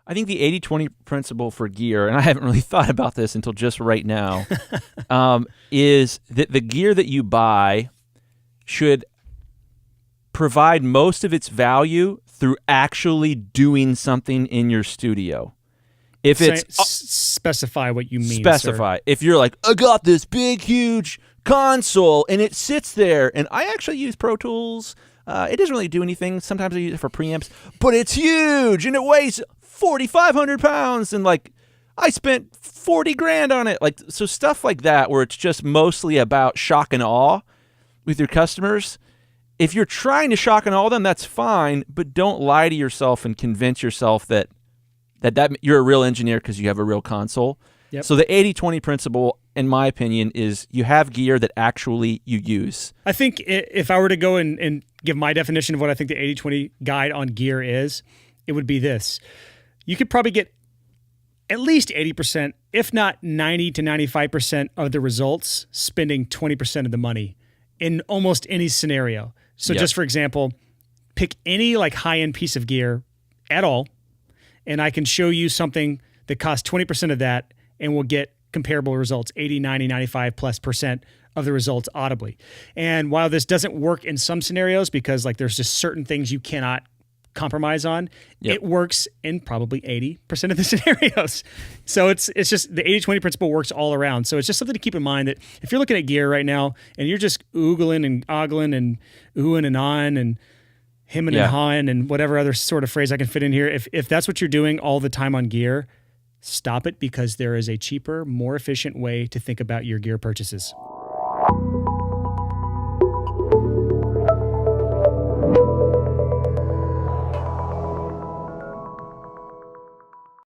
I think the 80-20 principle for gear, and I haven't really thought about this until just right now, is that the gear that you buy should provide most of its value through actually doing something in your studio. If it's specify what you mean. Specify. Sir. If you're like, I got this big, huge console, and it sits there, and I actually use Pro Tools. It doesn't really do anything. Sometimes I use it for preamps, but it's huge, and it weighs 4,500 pounds, and like I spent 40 grand on it. Like, so stuff like that, where it's just mostly about shock and awe with your customers. If you're trying to shock and awe them, that's fine, but don't lie to yourself and convince yourself that you're a real engineer because you have a real console. Yep. So the 80-20 principle, in my opinion, is you have gear that actually you use. I think if I were to go and give my definition of what I think the 80-20 guide on gear is, it would be this. You could probably get at least 80%, if not 90 to 95% of the results spending 20% of the money in almost any scenario. So just for example, pick any like high-end piece of gear at all, and I can show you something that costs 20% of that and will get comparable results, 80, 90, 95 plus percent of the results audibly. And while this doesn't work in some scenarios because like there's just certain things you cannot compromise on, it works in probably 80% of the scenarios. So it's just the 80-20 principle works all around. So it's just something to keep in mind that if you're looking at gear right now and you're just oogling and ogling and oohing and ahhing and hemming and hawing and whatever other sort of phrase I can fit in here, if that's what you're doing all the time on gear, stop it, because there is a cheaper, more efficient way to think about your gear purchases.